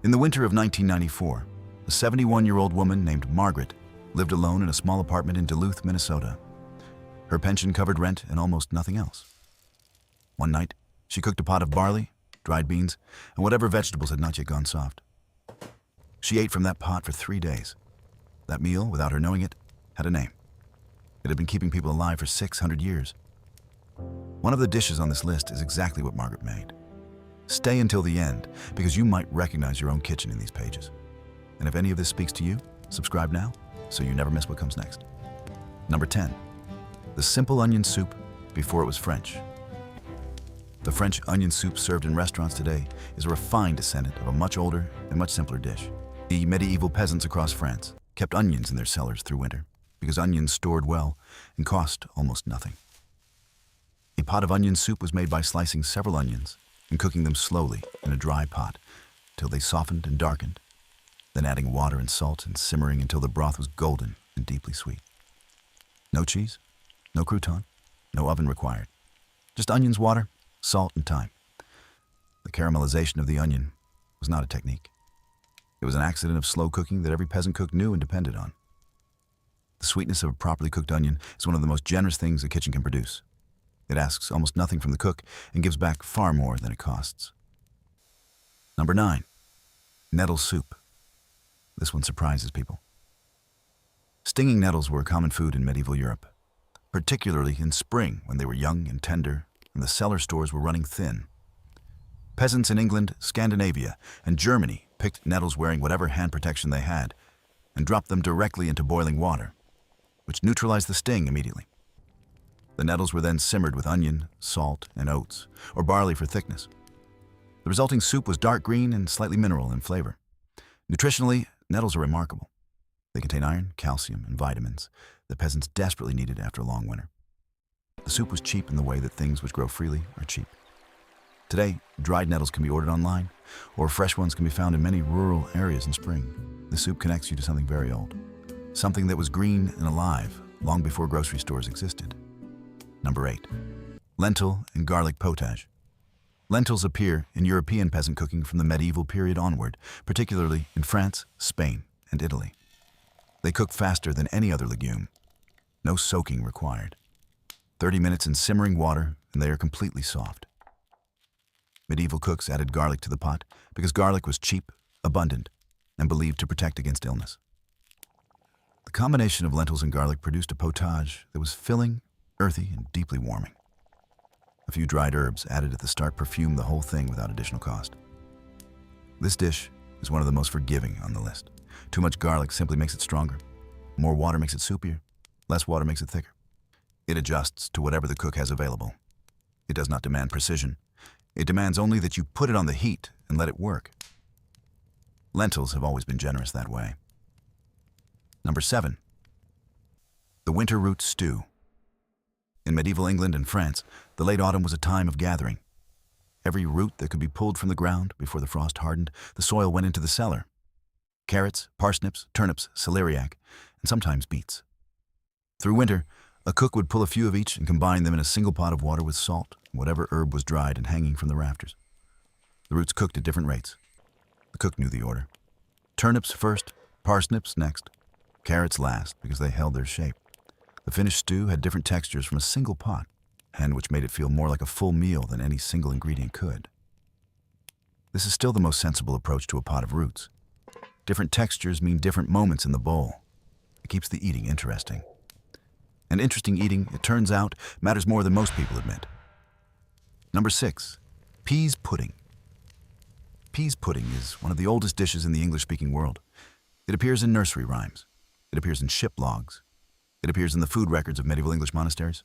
In the winter of 1994, a 71-year-old woman named Margaret lived alone in a small apartment in Duluth, Minnesota. Her pension covered rent and almost nothing else. One night, she cooked a pot of barley, dried beans, and whatever vegetables had not yet gone soft. She ate from that pot for 3 days. That meal, without her knowing it, had a name. It had been keeping people alive for 600 years. One of the dishes on this list is exactly what Margaret made. Stay until the end, because you might recognize your own kitchen in these pages. And if any of this speaks to you, subscribe now so you never miss what comes next. Number 10. The simple onion soup before it was French. The French onion soup served in restaurants today is a refined descendant of a much older and much simpler dish. The medieval peasants across France kept onions in their cellars through winter because onions stored well and cost almost nothing. A pot of onion soup was made by slicing several onions and cooking them slowly in a dry pot till they softened and darkened, then adding water and salt and simmering until the broth was golden and deeply sweet. No cheese, no crouton, no oven required. Just onions, water, salt, and thyme. The caramelization of the onion was not a technique. It was an accident of slow cooking that every peasant cook knew and depended on. The sweetness of a properly cooked onion is one of the most generous things a kitchen can produce. It asks almost nothing from the cook and gives back far more than it costs. Number 9. Nettle soup. This one surprises people. Stinging nettles were a common food in medieval Europe, particularly in spring when they were young and tender and the cellar stores were running thin. Peasants in England, Scandinavia, and Germany picked nettles wearing whatever hand protection they had and dropped them directly into boiling water, which neutralized the sting immediately. The nettles were then simmered with onion, salt, and oats, or barley for thickness. The resulting soup was dark green and slightly mineral in flavor. Nutritionally, nettles are remarkable. They contain iron, calcium, and vitamins that peasants desperately needed after a long winter. The soup was cheap in the way that things which grow freely are cheap. Today, dried nettles can be ordered online, or fresh ones can be found in many rural areas in spring. The soup connects you to something very old, something that was green and alive long before grocery stores existed. Number 8. Lentil and garlic potage. Lentils appear in European peasant cooking from the medieval period onward, particularly in France, Spain, and Italy. They cook faster than any other legume. No soaking required. 30 minutes in simmering water and they are completely soft. Medieval cooks added garlic to the pot because garlic was cheap, abundant, and believed to protect against illness. The combination of lentils and garlic produced a potage that was filling, earthy, and deeply warming. A few dried herbs added at the start perfumed the whole thing without additional cost. This dish is one of the most forgiving on the list. Too much garlic simply makes it stronger. More water makes it soupier. Less water makes it thicker. It adjusts to whatever the cook has available. It does not demand precision. It demands only that you put it on the heat and let it work. Lentils have always been generous that way. Number 7. The winter root stew. In medieval England and France, the late autumn was a time of gathering. Every root that could be pulled from the ground before the frost hardened, the soil went into the cellar. Carrots, parsnips, turnips, celeriac, and sometimes beets. Through winter, a cook would pull a few of each and combine them in a single pot of water with salt, whatever herb was dried and hanging from the rafters. The roots cooked at different rates. The cook knew the order. Turnips first, parsnips next, carrots last because they held their shape. The finished stew had different textures from a single pot, and which made it feel more like a full meal than any single ingredient could. This is still the most sensible approach to a pot of roots. Different textures mean different moments in the bowl. It keeps the eating interesting. And interesting eating, it turns out, matters more than most people admit. Number 6. Peas pudding. Peas pudding is one of the oldest dishes in the English-speaking world. It appears in nursery rhymes. It appears in ship logs. It appears in the food records of medieval English monasteries.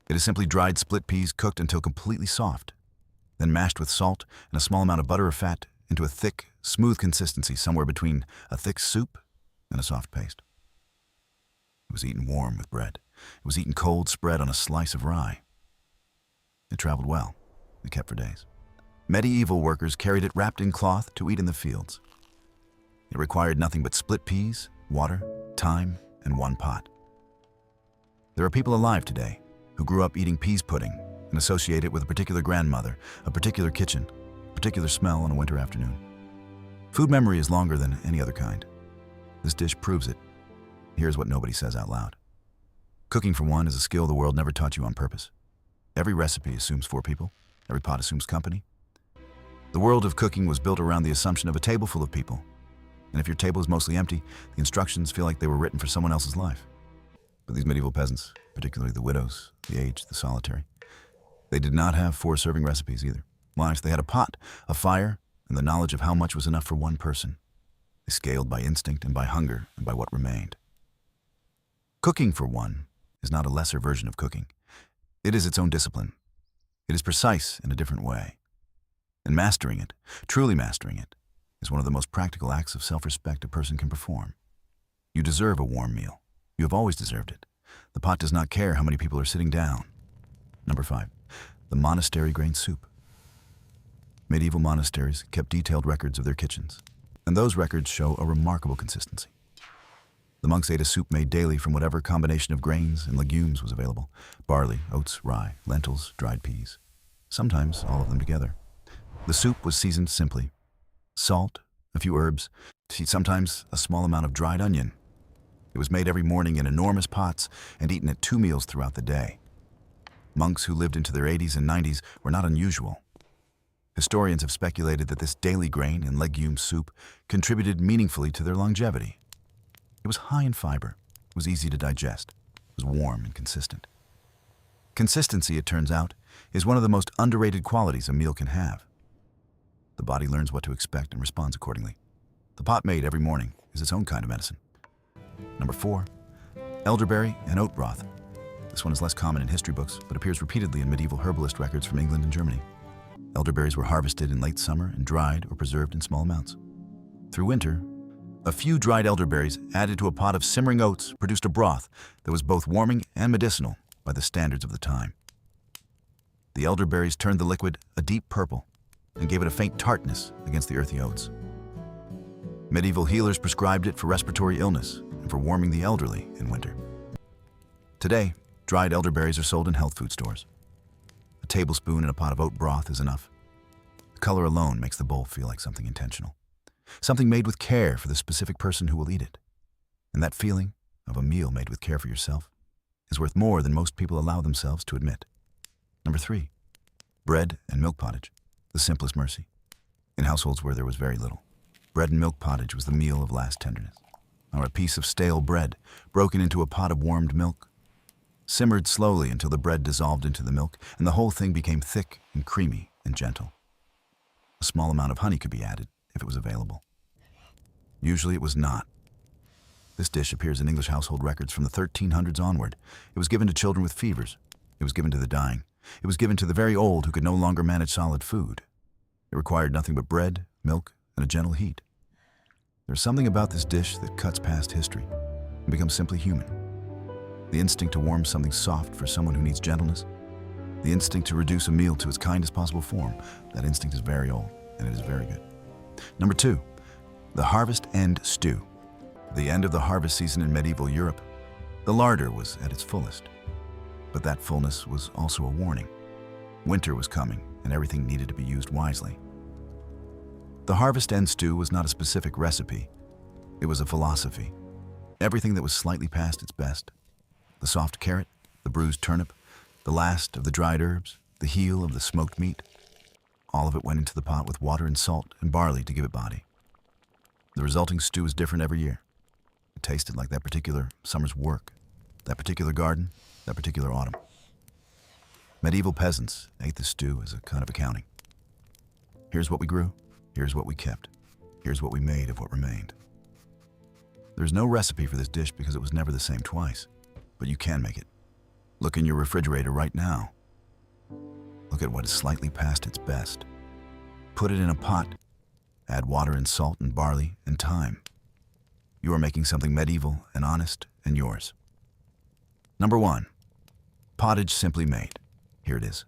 It is simply dried split peas cooked until completely soft, then mashed with salt and a small amount of butter or fat into a thick, smooth consistency somewhere between a thick soup and a soft paste. It was eaten warm with bread. It was eaten cold, spread on a slice of rye. It traveled well. It kept for days. Medieval workers carried it wrapped in cloth to eat in the fields. It required nothing but split peas, water, thyme, and one pot. There are people alive today who grew up eating peas pudding and associate it with a particular grandmother, a particular kitchen, a particular smell on a winter afternoon. Food memory is longer than any other kind. This dish proves it. Here's what nobody says out loud. Cooking for one is a skill the world never taught you on purpose. Every recipe assumes 4 people. Every pot assumes company. The world of cooking was built around the assumption of a table full of people. And if your table is mostly empty, the instructions feel like they were written for someone else's life. But these medieval peasants, particularly the widows, the aged, the solitary, they did not have 4 serving recipes either. Lives, they had a pot, a fire, and the knowledge of how much was enough for one person. They scaled by instinct and by hunger and by what remained. Cooking for one is not a lesser version of cooking. It is its own discipline. It is precise in a different way. And mastering it, truly mastering it, is one of the most practical acts of self-respect a person can perform. You deserve a warm meal. You have always deserved it. The pot does not care how many people are sitting down. Number 5, the monastery grain soup. Medieval monasteries kept detailed records of their kitchens, and those records show a remarkable consistency. The monks ate a soup made daily from whatever combination of grains and legumes was available: barley, oats, rye, lentils, dried peas, sometimes all of them together. The soup was seasoned simply: salt, a few herbs, sometimes a small amount of dried onion. It was made every morning in enormous pots and eaten at 2 meals throughout the day. Monks who lived into their 80s and 90s were not unusual. Historians have speculated that this daily grain and legume soup contributed meaningfully to their longevity. It was high in fiber, it was easy to digest, it was warm and consistent. Consistency, it turns out, is one of the most underrated qualities a meal can have. The body learns what to expect and responds accordingly. The pot made every morning is its own kind of medicine. Number 4, elderberry and oat broth. This one is less common in history books, but appears repeatedly in medieval herbalist records from England and Germany. Elderberries were harvested in late summer and dried or preserved in small amounts. Through winter, a few dried elderberries added to a pot of simmering oats produced a broth that was both warming and medicinal by the standards of the time. The elderberries turned the liquid a deep purple and gave it a faint tartness against the earthy oats. Medieval healers prescribed it for respiratory illness and for warming the elderly in winter. Today, dried elderberries are sold in health food stores. A tablespoon in a pot of oat broth is enough. The color alone makes the bowl feel like something intentional, something made with care for the specific person who will eat it. And that feeling of a meal made with care for yourself is worth more than most people allow themselves to admit. Number 3, bread and milk pottage, the simplest mercy. In households where there was very little, bread and milk pottage was the meal of last tenderness, or a piece of stale bread broken into a pot of warmed milk, simmered slowly until the bread dissolved into the milk and the whole thing became thick and creamy and gentle. A small amount of honey could be added if it was available. Usually it was not. This dish appears in English household records from the 1300s onward. It was given to children with fevers. It was given to the dying. It was given to the very old who could no longer manage solid food. It required nothing but bread, milk, and a gentle heat. There's something about this dish that cuts past history and becomes simply human. The instinct to warm something soft for someone who needs gentleness. The instinct to reduce a meal to its kindest possible form. That instinct is very old, and it is very good. Number 2, the harvest end stew. The end of the harvest season in medieval Europe, the larder was at its fullest. But that fullness was also a warning. Winter was coming, and everything needed to be used wisely. The harvest end stew was not a specific recipe. It was a philosophy. Everything that was slightly past its best. The soft carrot, the bruised turnip, the last of the dried herbs, the heel of the smoked meat. All of it went into the pot with water and salt and barley to give it body. The resulting stew is different every year. It tasted like that particular summer's work, that particular garden, that particular autumn. Medieval peasants ate the stew as a kind of accounting. Here's what we grew, here's what we kept, here's what we made of what remained. There's no recipe for this dish because it was never the same twice. But you can make it. Look in your refrigerator right now. Look at what is slightly past its best. Put it in a pot. Add water and salt and barley and thyme. You are making something medieval and honest and yours. Number 1, pottage simply made. Here it is.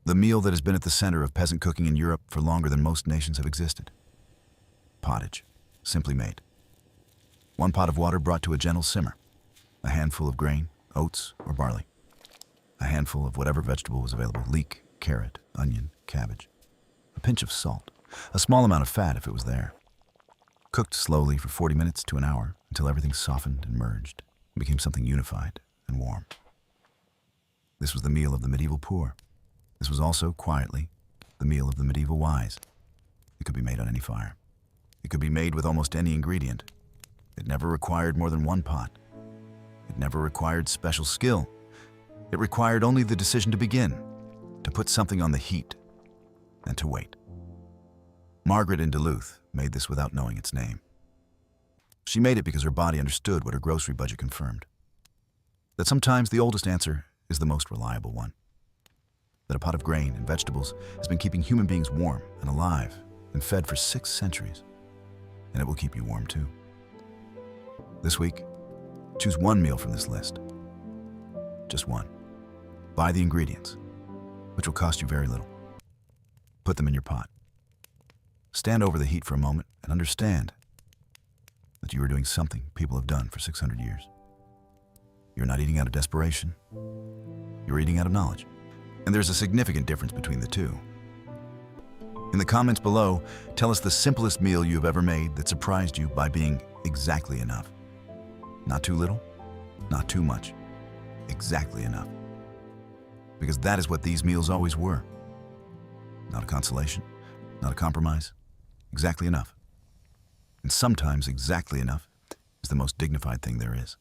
The meal that has been at the center of peasant cooking in Europe for longer than most nations have existed. Pottage, simply made. 1 pot of water brought to a gentle simmer. A handful of grain, oats, or barley. A handful of whatever vegetable was available: leek, carrot, onion, cabbage. A pinch of salt, A small amount of fat if it was there. Cooked slowly for 40 minutes to an hour until everything softened and merged and became something unified and warm. This was the meal of the medieval poor. This was also, quietly, the meal of the medieval wise. It could be made on any fire. It could be made with almost any ingredient. It never required more than one pot. It never required special skill. It required only the decision to begin, to put something on the heat, and to wait. Margaret in Duluth made this without knowing its name. She made it because her body understood what her grocery budget confirmed. That sometimes the oldest answer is the most reliable one. That a pot of grain and vegetables has been keeping human beings warm and alive and fed for 6 centuries. And it will keep you warm too. This week, choose one meal from this list. Just one. Buy the ingredients, which will cost you very little. Put them in your pot. Stand over the heat for a moment and understand that you are doing something people have done for 600 years. You're not eating out of desperation. You're eating out of knowledge. And there's a significant difference between the two. In the comments below, tell us the simplest meal you have ever made that surprised you by being exactly enough. Not too little, not too much. Exactly enough. Because that is what these meals always were. Not a consolation, not a compromise. Exactly enough. And sometimes exactly enough is the most dignified thing there is.